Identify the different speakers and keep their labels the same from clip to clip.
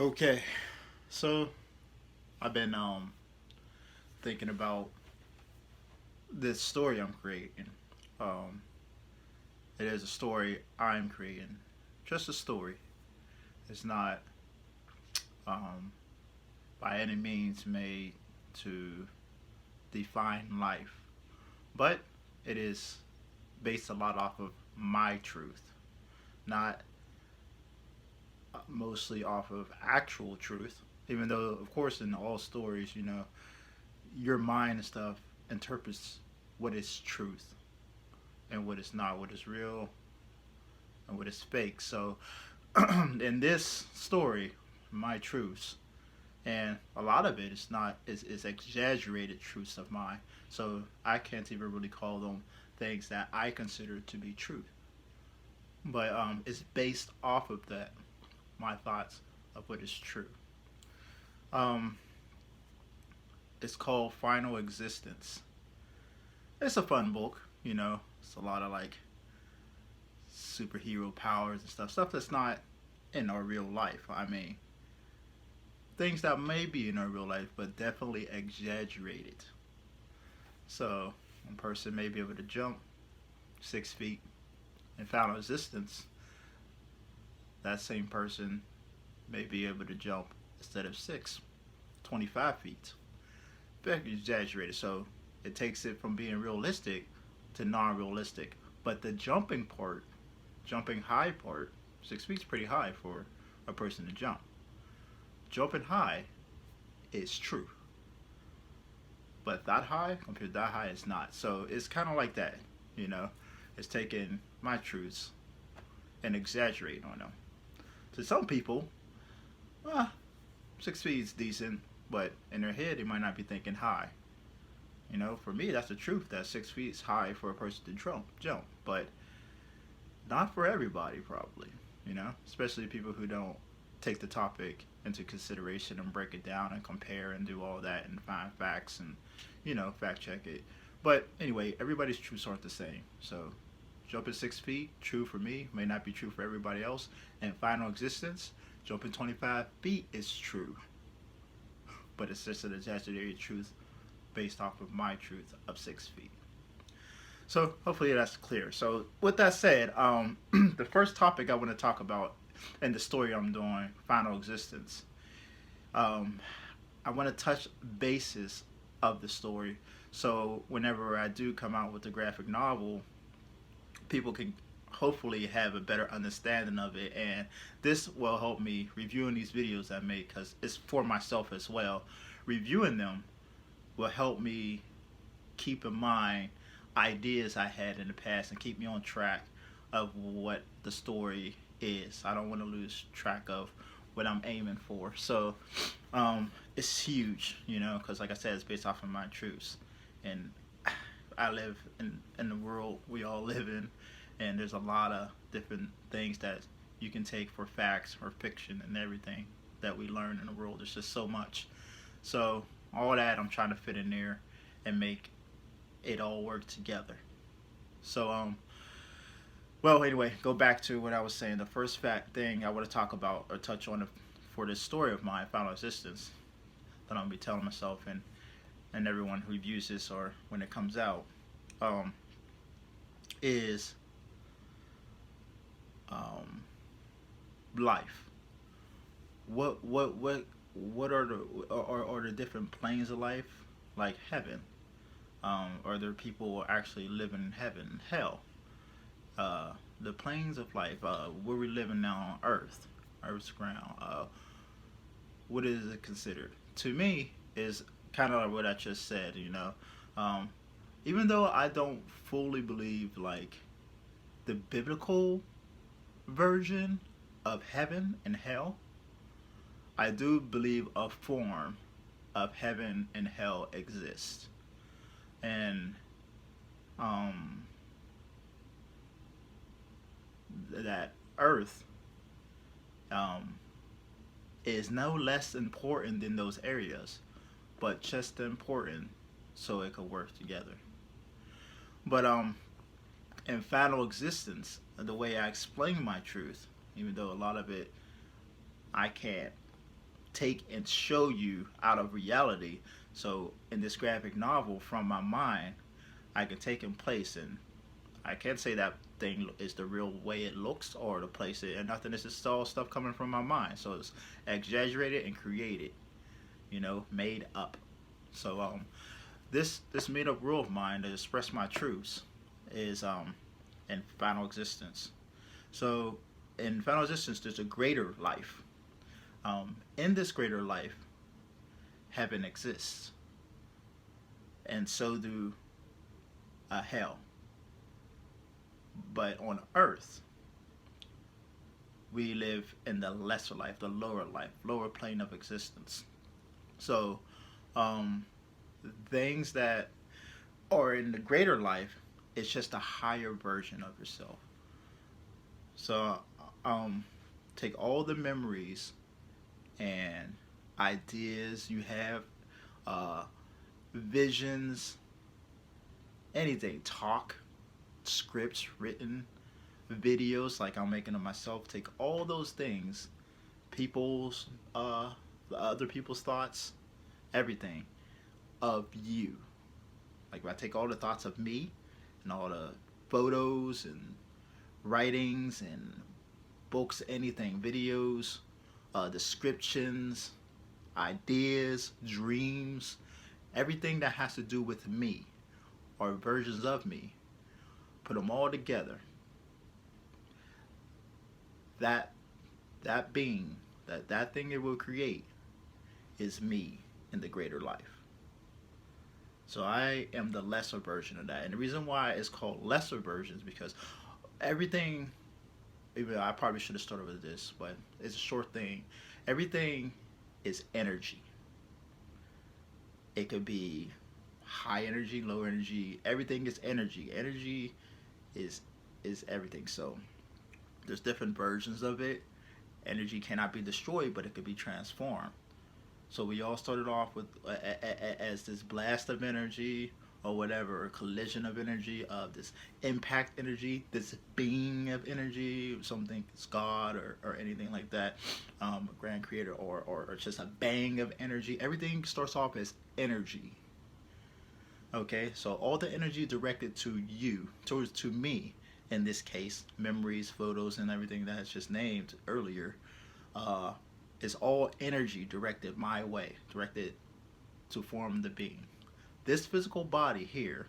Speaker 1: Okay, so I've been thinking about this story I'm creating. Um, it is a story I'm creating, just a story. It's not um, by any means made to define life, but it is based a lot off of my truth, not mostly off of actual truth. Even though, of course, in all stories, your mind and stuff interprets what is truth and what is not, what is real and what is fake. So in this story, my truths, and a lot of it is not is exaggerated truths of mine. So I can't even really call them things that I consider to be truth. But it's based off of that, my thoughts of what is true. Um, it's called Final Existence. It's a fun book, It's a lot of like superhero powers and stuff that's not in our real life. I mean, things that may be in our real life, but definitely exaggerated. So, one person may be able to jump 6 feet in final existence. That same person may be able to jump instead of 25 feet. Very exaggerated. So, it takes it from being realistic to non realistic. But the jumping part, jumping high part, 6 feet's pretty high for a person to jump. Jumping high is true. But that high compared to that high is not. So it's kind of like that, you know. It's taking my truths and exaggerating on them. To some people, ah, 6 feet is decent, but in their head they might not be thinking high. For me that's the truth. That 6 feet is high for a person to jump, but not for everybody probably. Especially people who don't take the topic into consideration and break it down and compare and do all that and find facts and fact check it. But anyway, everybody's truths aren't the same. So jumping 6 feet, true for me, may not be true for everybody else. And final existence, jumping 25 feet is true. But it's just an exaggerated truth based off of my truth of 6 feet. So hopefully that's clear. So with that said, the first topic I want to talk about in the story I'm doing, Final Existence, um, I want to touch bases of the story. So whenever I do come out with a graphic novel, people can hopefully have a better understanding of it, and this will help me reviewing these videos I make because it's for myself as well. Reviewing them will help me keep in mind ideas I had in the past and keep me on track of what the story is. I don't want to lose track of what I'm aiming for. So it's huge, because like I said, it's based off of my truths. And I live in the world we all live in, and there's a lot of different things that you can take for facts or fiction and everything that we learn in the world. There's just so much. So all that I'm trying to fit in there and make it all work together. So well, anyway, go back to what I was saying. The first fact thing I want to talk about or touch on for this story of mine, Final Existence, that I'm gonna be telling myself and everyone who views this or when it comes out, um, is um, life. What are are the different planes of life, like heaven? Are there people actually living in heaven and hell? The planes of life, where we living now on Earth, Earth's ground. What is it considered? To me, is kind of like what I just said. Um, even though I don't fully believe like the biblical version of heaven and hell, I do believe a form of heaven and hell exists, and um, that Earth um, is no less important than those areas, but just important so it could work together. But in Final Existence, the way I explain my truth, even though a lot of it I can't. take and show you out of reality. So in this graphic novel, from my mind, I can take and place, and I can't say that thing is the real way it looks or the place it and nothing. It's just all stuff coming from my mind. So it's exaggerated and created, made up. So this made up rule of mine to express my truths is in final existence. So in final existence, there's a greater life. In this greater life, heaven exists, and so do hell. But on earth, we live in the lesser life, lower plane of existence. So, things that are in the greater life, it's just a higher version of yourself. So, um, take all the memories and ideas you have, uh, visions, anything, talk, scripts written, videos like I'm making of myself. Take all those things, people's, other people's thoughts, everything of you. Like if I take all the thoughts of me and all the photos and writings and books, anything, videos, descriptions, ideas, dreams, everything that has to do with me or versions of me, put them all together. That that being, that thing it will create is me in the greater life. So I am the lesser version of that. And the reason why it's called lesser versions because everything, even though I probably should have started with this, but it's a short thing. Everything is energy. It could be high energy, low energy. Everything is energy. Energy is is everything. So there's different versions of it. Energy cannot be destroyed, but it could be transformed. So we all started off with as this blast of energy or whatever, a collision of energy, of this impact energy, this being of energy, something it's God or anything like that, a grand creator or just a bang of energy. Everything starts off as energy. Okay, so all the energy directed to you, towards to me, in this case, memories, photos, and everything that's just named earlier, uh, is all energy directed my way, directed to form the being. This physical body here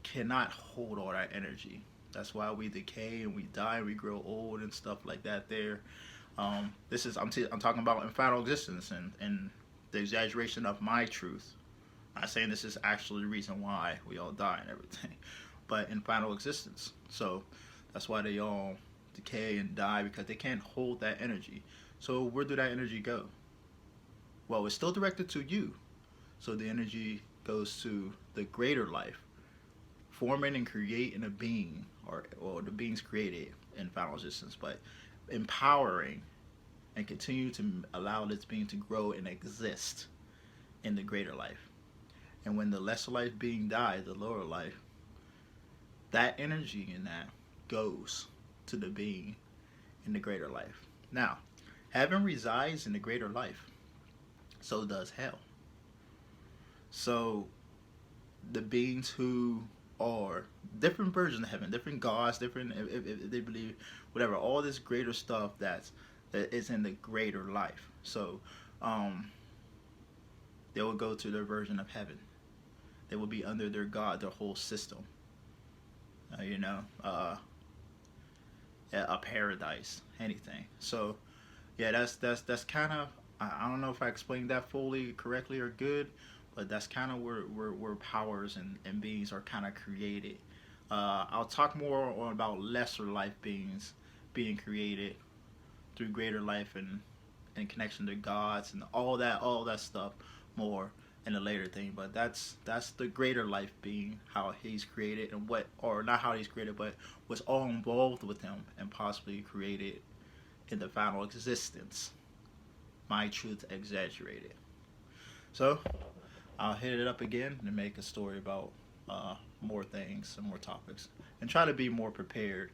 Speaker 1: cannot hold all that energy. That's why we decay and we die and we grow old and stuff like that. There, this is I'm talking about in final existence and the exaggeration of my truth. I'm not saying this is actually the reason why we all die and everything, but in final existence. So that's why they all decay and die because they can't hold that energy. So where do that energy go? Well, it's still directed to you. So the energy goes to the greater life, forming and creating a being, or the beings created in final existence, but empowering and continue to allow this being to grow and exist in the greater life. And when the lesser life being dies, the lower life, that energy in that goes to the being in the greater life. Now, heaven resides in the greater life. So does hell. So the beings who are different versions of heaven, different gods, different if they believe whatever, all this greater stuff that is in the greater life. So they will go to their version of heaven. They will be under their God, their whole system. A paradise, anything. So yeah, that's kind of, I don't know if I explained that fully correctly or good, but that's kind of where powers and beings are kind of created. I'll talk more on about lesser life beings being created through greater life and in connection to gods and all that stuff more in a later thing. But that's the greater life being, how he's created and what, or not how he's created, but what's all involved with him and possibly created in the final existence. My truth exaggerated. So I'll hit it up again and make a story about more things and more topics, and try to be more prepared,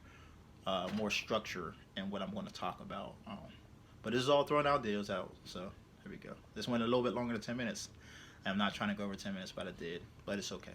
Speaker 1: more structure in what I'm going to talk about. But this is all throwing ideas out. So here we go. This went a little bit longer than 10 minutes. I'm not trying to go over 10 minutes, but I did. But it's okay.